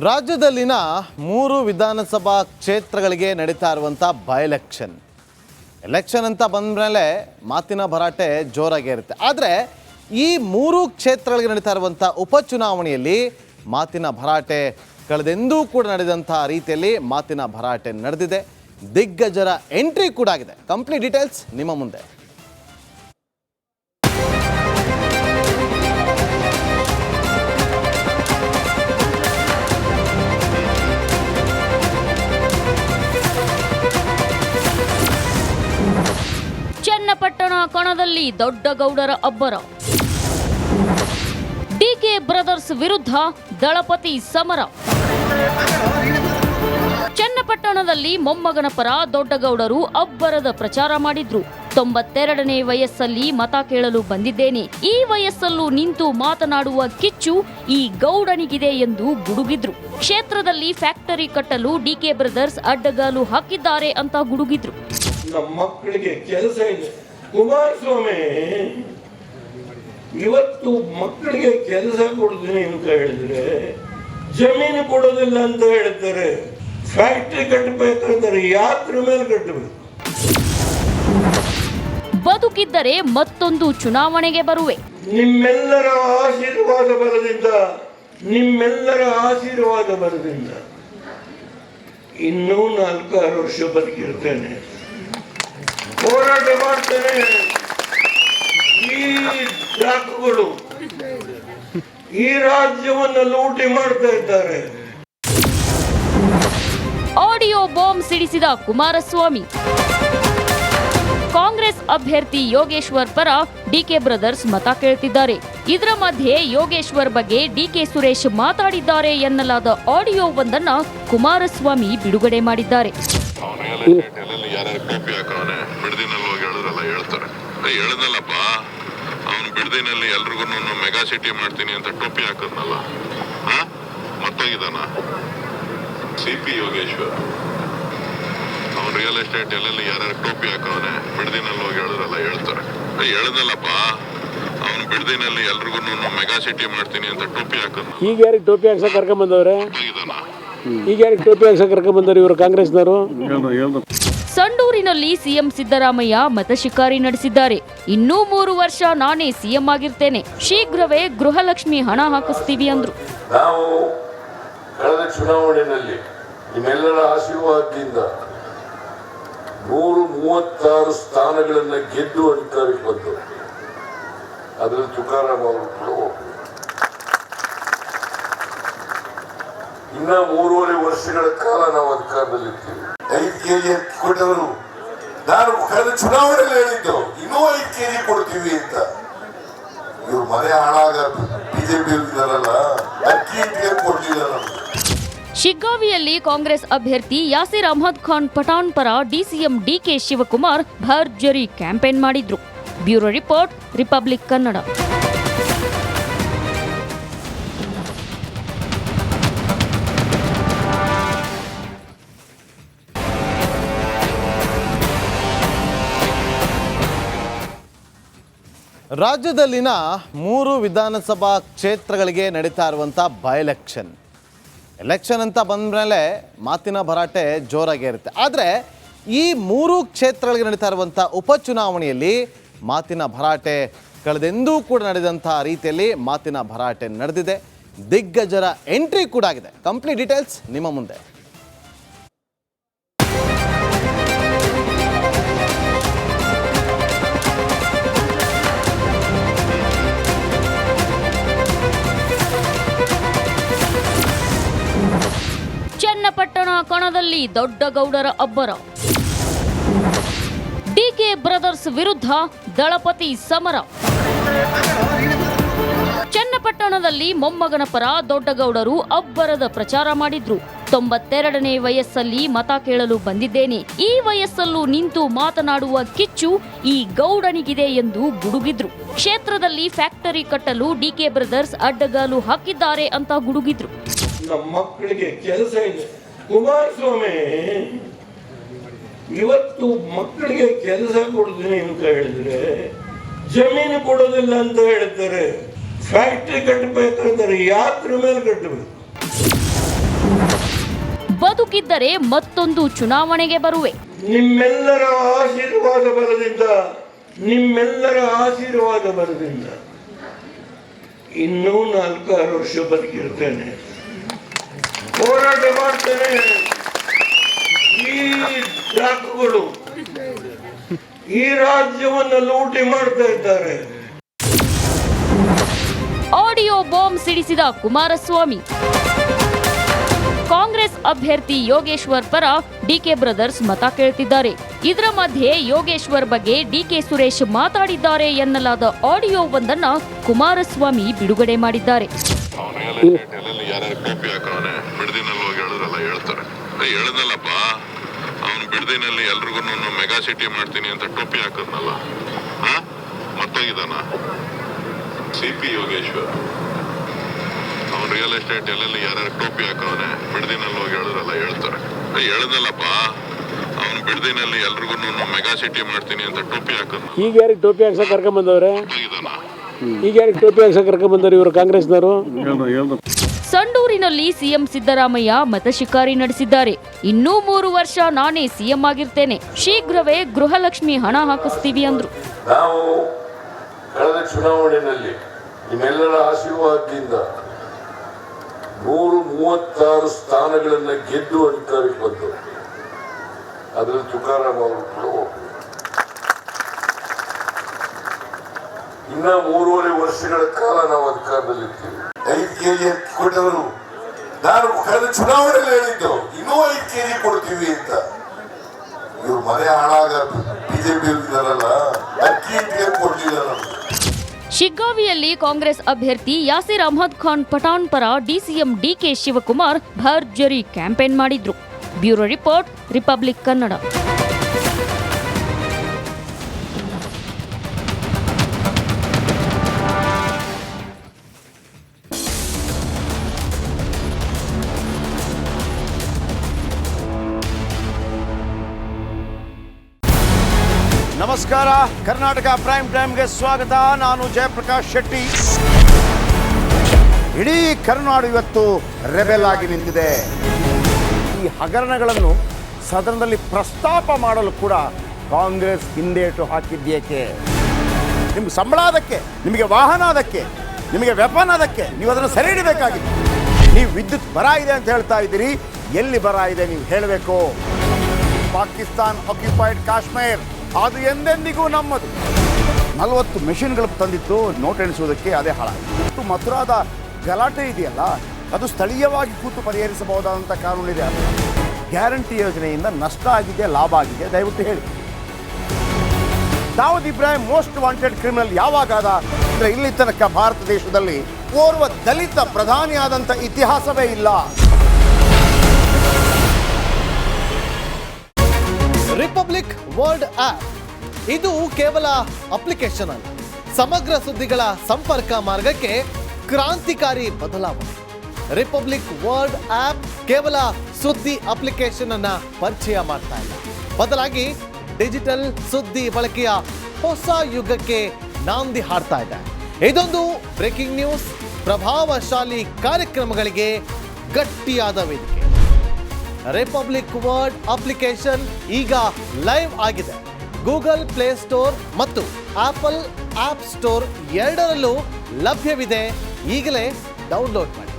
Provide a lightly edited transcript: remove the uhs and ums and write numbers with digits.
ರಾಜ್ಯದಲ್ಲಿನ 3 ವಿಧಾನಸಭಾ ಕ್ಷೇತ್ರಗಳಿಗೆ ನಡೀತಾ ಇರುವಂಥ ಬೈ ಎಲೆಕ್ಷನ್ ಅಂತ ಬಂದಮೇಲೆ ಮಾತಿನ ಭರಾಟೆ ಜೋರಾಗೇ ಇರುತ್ತೆ. ಆದರೆ ಈ 3 ಕ್ಷೇತ್ರಗಳಿಗೆ ನಡೀತಾ ಇರುವಂಥ ಉಪಚುನಾವಣೆಯಲ್ಲಿ ಮಾತಿನ ಭರಾಟೆ ಕಳೆದೆಂದೂ ಕೂಡ ನಡೆದಂಥ ರೀತಿಯಲ್ಲಿ ಮಾತಿನ ಭರಾಟೆ ನಡೆದಿದೆ. ದಿಗ್ಗಜರ ಎಂಟ್ರಿ ಕೂಡ ಆಗಿದೆ. ಕಂಪ್ಲೀಟ್ ಡೀಟೇಲ್ಸ್ ನಿಮ್ಮ ಮುಂದೆ. ಚನ್ನಪಟ್ಟಣ ಕಣದಲ್ಲಿ ದೊಡ್ಡಗೌಡರ ಅಬ್ಬರ. ಡಿಕೆ ಬ್ರದರ್ಸ್ ವಿರುದ್ಧ ದಳಪತಿ ಸಮರ. ಚನ್ನಪಟ್ಟಣದಲ್ಲಿ ಮೊಮ್ಮಗನ ಪರ ದೊಡ್ಡಗೌಡರು ಅಬ್ಬರದ ಪ್ರಚಾರ ಮಾಡಿದ್ರು. 92ನೇ ವಯಸ್ಸಲ್ಲಿ ಮತ ಕೇಳಲು ಬಂದಿದ್ದೇನೆ, ಈ ವಯಸ್ಸಲ್ಲೂ ನಿಂತು ಮಾತನಾಡುವ ಕಿಚ್ಚು ಈ ಗೌಡನಿಗಿದೆ ಎಂದು ಗುಡುಗಿದ್ರು. ಕ್ಷೇತ್ರದಲ್ಲಿ ಫ್ಯಾಕ್ಟರಿ ಕಟ್ಟಲು ಡಿಕೆ ಬ್ರದರ್ಸ್ ಅಡ್ಡಗಾಲು ಹಾಕಿದ್ದಾರೆ ಅಂತ ಗುಡುಗಿದ್ರು. ನಮ್ಮ ಮಕ್ಕಳಿಗೆ ಕೆಲಸ ಇದೆ. ಕುಮಾರಸ್ವಾಮಿ ಇವತ್ತು ಮಕ್ಕಳಿಗೆ ಕೆಲಸ ಕೊಡ್ತೀನಿ ಅಂತ ಹೇಳಿದ್ರೆ ಜಮೀನು ಕೊಡೋದಿಲ್ಲ ಅಂತ ಹೇಳ್ತಾರೆ. ಫ್ಯಾಕ್ಟರಿ ಕಟ್ಟಬೇಕಂದ್ರೆ ಯಾತ್ರ ಮೇಲೆ ಕಟ್ಟಬೇಕು. ಬದುಕಿದ್ದರೆ ಮತ್ತೊಂದು ಚುನಾವಣೆಗೆ ಬರುವೆ. ನಿಮ್ಮೆಲ್ಲರ ಆಶೀರ್ವಾದ ಬರದಿಂದ ಇನ್ನೂ 4-6 ವರ್ಷ ಬದುಕಿರ್ತೇನೆ, ಹೋರಾಟ ಮಾಡ್ತೇನೆ. ಈ ಡಾಕುಗಳು ಈ ರಾಜ್ಯವನ್ನು ಲೂಟಿ ಮಾಡ್ತಾ ಇದ್ದಾರೆ. ಆಡಿಯೋ ಬಾಂಬ್ ಸಿಡಿಸಿದ ಕುಮಾರಸ್ವಾಮಿ. ಕಾಂಗ್ರೆಸ್ ಅಭ್ಯರ್ಥಿ ಯೋಗೇಶ್ವರ್ ಪರ ಡಿಕೆ ಬ್ರದರ್ಸ್ ಮತ ಕೇಳ್ತಿದ್ದಾರೆ. ಇದರ ಮಧ್ಯೆ ಯೋಗೇಶ್ವರ್ ಬಗ್ಗೆ ಡಿಕೆ ಸುರೇಶ್ ಮಾತಾಡಿದ್ದಾರೆ ಎನ್ನಲಾದ ಆಡಿಯೋ ಒಂದನ್ನ ಕುಮಾರಸ್ವಾಮಿ ಬಿಡುಗಡೆ ಮಾಡಿದ್ದಾರೆ. ಅವನು ಬಿಡದಿನಲ್ಲಿ ಎಲ್ರಿಗೂ ಮೆಗಾ ಸಿಟಿ ಮಾಡ್ತೀನಿ ಅಂತ ಟೋಪಿ ಹಾಕದ್ನಲ್ಲ, ಮತ್ತೋಗಿದಾನ CP ಯೋಗೇಶ್ವರ್. ಅವನು ರಿಯಲ್ ಎಸ್ಟೇಟ್ ಎಲ್ಲೆಲ್ಲಿ ಯಾರ್ಯಾರು ಟೋಪಿ ಹಾಕೋನೆ ಬಿಡದಿನಲ್ಲಿ ಹೋಗಿ ಹೇಳಿದ್ರಲ್ಲ, ಹೇಳ್ತಾರೆ ಹೇಳದಲ್ಲಪ್ಪ. ಅವನು ಬಿಡದಿನಲ್ಲಿ ಎಲ್ರಿಗೂ ಮೆಗಾ ಸಿಟಿ ಮಾಡ್ತೀನಿ ಅಂತ ಟೋಪಿ ಹಾಕದ್. ಈಗ ಯಾರಿಗೆ ಟೋಪಿ ಹಾಕ್ಸಕ್ ಕರ್ಕೊಂಡ್ ಬಂದವ್ರೆ? ಈಗ ಯಾರಿಗೆ ಟೋಪಿ ಹಾಕ್ಸಕ್ ಕರ್ಕೊಂಡ್ ಬಂದವ್ರು ಇವರು ಕಾಂಗ್ರೆಸ್ನವರು? ಸಂಡೂರಿನಲ್ಲಿ ಸಿಎಂ ಸಿದ್ದರಾಮಯ್ಯ ಮತಶಿಕಾರಿ ನಡೆಸಿದ್ದಾರೆ. ಇನ್ನೂ 3 ವರ್ಷ ನಾನೇ ಸಿಎಂ ಆಗಿರ್ತೇನೆ, ಶೀಘ್ರವೇ ಗೃಹಲಕ್ಷ್ಮಿ ಹಣ ಹಾಕಿಸ್ತೀವಿ ಅಂದ್ರು. ನಾವು ಕಳೆದ ಚುನಾವಣೆಯಲ್ಲಿ ನಿಮ್ಮೆಲ್ಲರ ಆಶೀರ್ವಾದದಿಂದ 136 ಸ್ಥಾನಗಳನ್ನ ಗೆದ್ದು ಅಧಿಕಾರಕ್ಕೆ ಬಂದು ಅದರಲ್ಲಿ ತುಕಾರಾಮ್ ಅವರು ಕೂಡ ಒಬ್ಬರು. ಇನ್ನ 3.5 ವರ್ಷಗಳ ಕಾಲ ನಾವು ಅಧಿಕಾರದಲ್ಲಿರ್ತೀವಿ. 5 ಕೆಜಿ ಕೊಟ್ಟವರು ನಾನು ಕಳೆದ ಚುನಾವಣೆಯಲ್ಲಿ ಹೇಳಿದ್ದು ಇನ್ನೂ 5 ಕೆಜಿ ಕೊಡ್ತೀವಿ ಅಂತ. ಇವ್ರು ಮನೆ ಹಾಳಾಗ ಬಿಜೆಪಿ ಇರ್ತಿದಾರಲ್ಲ, ಅಕ್ಕಿ ಕೊಡ್ಲಿಲ್ಲ ನಮ್ಗೆ. ಶಿಗ್ಗಾವಿಯಲ್ಲಿ ಕಾಂಗ್ರೆಸ್ ಅಭ್ಯರ್ಥಿ ಯಾಸಿರ್ ಅಹಮದ್ ಖಾನ್ ಪಠಾಣ್ ಪರ ಡಿಸಿಎಂ ಡಿಕೆ ಶಿವಕುಮಾರ್ ಭರ್ಜರಿ ಕ್ಯಾಂಪೇನ್ ಮಾಡಿದ್ರು. Bureau report, republic Kannada. ರಾಜ್ಯದಲ್ಲಿನ 3 ವಿಧಾನಸಭಾ ಕ್ಷೇತ್ರಗಳಿಗೆ ನಡೀತಾ ಇರುವಂಥ ಬೈ ಎಲೆಕ್ಷನ್ ಅಂತ ಬಂದಮೇಲೆ ಮಾತಿನ ಭರಾಟೆ ಜೋರಾಗೇ ಇರುತ್ತೆ. ಆದರೆ ಈ 3 ಕ್ಷೇತ್ರಗಳಿಗೆ ನಡೀತಾ ಇರುವಂಥ ಉಪಚುನಾವಣೆಯಲ್ಲಿ ಮಾತಿನ ಭರಾಟೆ ಕಳೆದೆಂದೂ ಕೂಡ ನಡೆದಂಥ ರೀತಿಯಲ್ಲಿ ಮಾತಿನ ಭರಾಟೆ ನಡೆದಿದೆ. ದಿಗ್ಗಜರ ಎಂಟ್ರಿ ಕೂಡ ಆಗಿದೆ. ಕಂಪ್ಲೀಟ್ ಡೀಟೇಲ್ಸ್ ನಿಮ್ಮ ಮುಂದೆ. ಚನ್ನಪಟ್ಟಣ ಕಣದಲ್ಲಿ ದೊಡ್ಡಗೌಡರ ಅಬ್ಬರ. ಡಿಕೆ ಬ್ರದರ್ಸ್ ವಿರುದ್ಧ ದಳಪತಿ ಸಮರ. ಚನ್ನಪಟ್ಟಣದಲ್ಲಿ ಮೊಮ್ಮಗನ ಪರ ದೊಡ್ಡಗೌಡರು ಅಬ್ಬರದ ಪ್ರಚಾರ ಮಾಡಿದ್ರು. 92ನೇ ವಯಸ್ಸಲ್ಲಿ ಮತ ಕೇಳಲು ಬಂದಿದ್ದೇನೆ, ಈ ವಯಸ್ಸಲ್ಲೂ ನಿಂತು ಮಾತನಾಡುವ ಕಿಚ್ಚು ಈ ಗೌಡನಿಗಿದೆ ಎಂದು ಗುಡುಗಿದ್ರು. ಕ್ಷೇತ್ರದಲ್ಲಿ ಫ್ಯಾಕ್ಟರಿ ಕಟ್ಟಲು ಡಿಕೆ ಬ್ರದರ್ಸ್ ಅಡ್ಡಗಾಲು ಹಾಕಿದ್ದಾರೆ ಅಂತ ಗುಡುಗಿದ್ರು. ನಮ್ಮ ಮಕ್ಕಳಿಗೆ ಕೆಲಸ ಇದೆ. ಕುಮಾರಸ್ವಾಮಿ ಇವತ್ತು ಮಕ್ಕಳಿಗೆ ಕೆಲಸ ಕೊಡ್ತೀನಿ ಅಂತ ಹೇಳಿದ್ರೆ ಜಮೀನು ಕೊಡೋದಿಲ್ಲ ಅಂತ ಹೇಳ್ತಾರೆ. ಫ್ಯಾಕ್ಟರಿ ಕಟ್ಟಬೇಕಂದ್ರೆ ಯಾತ್ರ ಮೇಲೆ ಕಟ್ಟಬೇಕು. ಬದುಕಿದ್ದರೆ ಮತ್ತೊಂದು ಚುನಾವಣೆಗೆ ಬರುವೆ. ನಿಮ್ಮೆಲ್ಲರ ಆಶೀರ್ವಾದ ಬರದಿಂದ ಇನ್ನೂ 4-6 ವರ್ಷ ಬದುಕಿರ್ತೇನೆ, ಹೋರಾಟ ಮಾಡ್ತೇನೆ. ಈ ಡಾಕುಗಳು ಈ ರಾಜ್ಯವನ್ನು ಲೂಟಿ ಮಾಡ್ತಾ ಇದ್ದಾರೆ. ಆಡಿಯೋ ಬಾಂಬ್ ಸಿಡಿಸಿದ ಕುಮಾರಸ್ವಾಮಿ. ಕಾಂಗ್ರೆಸ್ ಅಭ್ಯರ್ಥಿ ಯೋಗೇಶ್ವರ್ ಪರ ಡಿಕೆ ಬ್ರದರ್ಸ್ ಮತ ಕೇಳ್ತಿದ್ದಾರೆ. ಇದರ ಮಧ್ಯೆ ಯೋಗೇಶ್ವರ್ ಬಗ್ಗೆ ಡಿಕೆ ಸುರೇಶ್ ಮಾತಾಡಿದ್ದಾರೆ ಎನ್ನಲಾದ ಆಡಿಯೋವೊಂದನ್ನ ಕುಮಾರಸ್ವಾಮಿ ಬಿಡುಗಡೆ ಮಾಡಿದ್ದಾರೆ. ಯಾರ್ಯಾರು ಟೋಪಿ ಹಾಕೋನೆ ಬಿಡದಿನಲ್ಲಿ ಹೋಗಿ ಹೇಳಿದ್ರಲ್ಲ ಹೇಳ್ತಾರೆ. ಹೇಳದಲ್ಲಪ್ಪ, ಅವನು ಬಿಡದಿನಲ್ಲಿ ಎಲ್ರಿಗೂ ಮೆಗಾ ಸಿಟಿ ಮಾಡ್ತೀನಿ ಅಂತ ಟೋಪಿ ಹಾಕದ್ನಲ್ಲ, ಮತ್ತೋಗಿದಾನ CP ಯೋಗೇಶ್ವರ್. ಅವನು ರಿಯಲ್ ಎಸ್ಟೇಟ್ ಎಲ್ಲೆಲ್ಲಿ ಯಾರ್ಯಾರು ಟೋಪಿ ಹಾಕೋನೆ ಬಿಡದಿನಲ್ಲಿ ಹೋಗಿ ಹೇಳಿದ್ರಲ್ಲ ಹೇಳ್ತಾರೆ. ಹೇಳದಲ್ಲಪ್ಪ, ಅವನು ಬಿಡದಿನಲ್ಲಿ ಎಲ್ರಿಗೂ ಮೆಗಾ ಸಿಟಿ ಮಾಡ್ತೀನಿ ಅಂತ ಟೋಪಿ ಹಾಕದ್ನ. ಈಗ ಯಾರಿಗೆ ಟೋಪಿ ಹಾಕ್ಸಕ್ ಕರ್ಕೊಂಡ್ಬಂದವ್ರೆ? ಈಗ ಯಾರಿಗೆ ಟೋಪಿ ಹಾಕ್ಸಕ್ ಕರ್ಕೊಂಡ್ಬಂದವ್ರು ಇವರು ಕಾಂಗ್ರೆಸ್ನವರು? ಸಂಡೂರಿನಲ್ಲಿ ಸಿಎಂ ಸಿದ್ದರಾಮಯ್ಯ ಮತಶಿಕಾರಿ ನಡೆಸಿದ್ದಾರೆ. ಇನ್ನೂ 3 ವರ್ಷ ನಾನೇ ಸಿಎಂ ಆಗಿರ್ತೇನೆ, ಶೀಘ್ರವೇ ಗೃಹಲಕ್ಷ್ಮಿ ಹಣ ಹಾಕಿಸ್ತೀವಿ ಅಂದ್ರು. ನಾವು ಕಳೆದ ಚುನಾವಣೆಯಲ್ಲಿ ನಿಮ್ಮೆಲ್ಲರ ಆಶೀರ್ವಾದದಿಂದ 136 ಸ್ಥಾನಗಳನ್ನ ಗೆದ್ದು ಅಧಿಕಾರಕ್ಕೆ ಬಂದರು. ಅದರಲ್ಲಿ ತುಕಾರಾಮ್ ಅವರು ಕೂಡ ಒಬ್ಬರು. ಇನ್ನ 3.5 ವರ್ಷಗಳ ಕಾಲ ನಾವು ಅಧಿಕಾರದಲ್ಲಿರ್ತೀವಿ. 5 kg ಕೊಟ್ಟವರು ನಾನು ಕಳೆದ ಚುನಾವಣೆಯಲ್ಲಿ ಹೇಳಿದ್ದು ಇನ್ನೂ 5 kg ಕೊಡ್ತೀವಿ ಅಂತ. ಇವ್ರು ಮನೆ ಹಾಳಾಗ ಬಿಜೆಪಿ ಇದ್ದಾರಲ್ಲ, ಅಕ್ಕಿ ಕೊಡ್ಲಿಲ್ಲ ನಮ್ಗೆ. ಶಿಗ್ಗಾವಿಯಲ್ಲಿ ಕಾಂಗ್ರೆಸ್ ಅಭ್ಯರ್ಥಿ ಯಾಸಿರ್ ಅಹಮದ್ ಖಾನ್ ಪಠಾಣ್ ಪರ ಡಿಸಿಎಂ ಡಿಕೆ ಶಿವಕುಮಾರ್ ಭರ್ಜರಿ ಕ್ಯಾಂಪೇನ್ ಮಾಡಿದ್ರು. Bureau report, republic Kannada. ನಮಸ್ಕಾರ, ಕರ್ನಾಟಕ ಪ್ರೈಮ್ ಟೈಮ್ಗೆ ಸ್ವಾಗತ. ನಾನು ಜಯಪ್ರಕಾಶ್ ಶೆಟ್ಟಿ. ಇಡೀ ಕರ್ನಾಡು ಇವತ್ತು ರೆಬೆಲ್ ಆಗಿ ನಿಂತಿದೆ. ಈ ಹಗರಣಗಳನ್ನು ಸದನದಲ್ಲಿ ಪ್ರಸ್ತಾಪ ಮಾಡಲು ಕೂಡ ಕಾಂಗ್ರೆಸ್ ಹಿಂದೇಟು ಹಾಕಿದ್ದೇಕೆ? ನಿಮ್ಗೆ ಸಂಬಳ ಅದಕ್ಕೆ, ನಿಮಗೆ ವಾಹನ ಅದಕ್ಕೆ, ನಿಮಗೆ ವೆಪನ್ ಅದಕ್ಕೆ, ನೀವು ಅದನ್ನು ಸೆರೆ ಹಿಡಿಬೇಕಾಗಿದೆ. ನೀವು ವಿದ್ಯುತ್ ಬರ ಇದೆ ಅಂತ ಹೇಳ್ತಾ ಇದ್ದೀರಿ, ಎಲ್ಲಿ ಬರ ಇದೆ ನೀವು ಹೇಳಬೇಕು. ಪಾಕಿಸ್ತಾನ್ ಆಕ್ಯುಪೈಡ್ ಕಾಶ್ಮೀರ್ ಅದು ಎಂದೆಂದಿಗೂ ನಮ್ಮದು. 40 ಮೆಷಿನ್ಗಳು ತಂದಿತ್ತು ನೋಟ್ ಎಣಿಸುವುದಕ್ಕೆ, ಅದೇ ಹಾಳಾಯಿತು. ಮಥುರಾದ ಗಲಾಟೆ ಇದೆಯಲ್ಲ, ಅದು ಸ್ಥಳೀಯವಾಗಿ ಕೂತು ಪರಿಹರಿಸಬಹುದಾದಂಥ ಕಾನೂನಿದೆ. ಗ್ಯಾರಂಟಿ ಯೋಜನೆಯಿಂದ ನಷ್ಟ ಆಗಿದೆ, ಲಾಭ ಆಗಿದೆ, ದಯವಿಟ್ಟು ಹೇಳಿ. Dawood Ibrahim most wanted criminal ಯಾವಾಗಾದ ಅಂದರೆ ಇಲ್ಲಿ ತನಕ ಭಾರತ ದೇಶದಲ್ಲಿ ಓರ್ವ ದಲಿತ ಪ್ರಧಾನಿಯಾದಂಥ ಇತಿಹಾಸವೇ ಇಲ್ಲ. ರಿಪಬ್ಲಿಕ್ ವರ್ಲ್ಡ್ ಆಪ್ ಇದು ಕೇವಲ ಅಪ್ಲಿಕೇಶನ್ ಅಲ್ಲ, ಸಮಗ್ರ ಸುದ್ದಿಗಳ ಸಂಪರ್ಕ ಮಾರ್ಗಕ್ಕೆ ಕ್ರಾಂತಿಕಾರಿ ಬದಲಾವಣೆ. ರಿಪಬ್ಲಿಕ್ ವರ್ಲ್ಡ್ ಆಪ್ ಕೇವಲ ಸುದ್ದಿ ಅಪ್ಲಿಕೇಶನ್ ಅನ್ನ ಪರಿಚಯ ಮಾಡ್ತಾ ಇಲ್ಲ, ಬದಲಾಗಿ ಡಿಜಿಟಲ್ ಸುದ್ದಿ ಬಳಕೆಯ ಹೊಸ ಯುಗಕ್ಕೆ ನಾಂದಿ ಹಾಡ್ತಾ ಇದೆ. ಇದೊಂದು ಬ್ರೇಕಿಂಗ್ ನ್ಯೂಸ್, ಪ್ರಭಾವಶಾಲಿ ಕಾರ್ಯಕ್ರಮಗಳಿಗೆ ಗಟ್ಟಿಯಾದ ವೇದಿಕೆ. ರಿಪಬ್ಲಿಕ್ ವರ್ಲ್ಡ್ ಅಪ್ಲಿಕೇಶನ್ ಈಗ ಲೈವ್ ಆಗಿದೆ. ಗೂಗಲ್ ಪ್ಲೇ ಸ್ಟೋರ್ ಮತ್ತು ಆಪಲ್ ಆಪ್ ಸ್ಟೋರ್ ಎರಡರಲ್ಲೂ ಲಭ್ಯವಿದೆ. ಈಗಲೇ ಡೌನ್ಲೋಡ್ ಮಾಡಿ.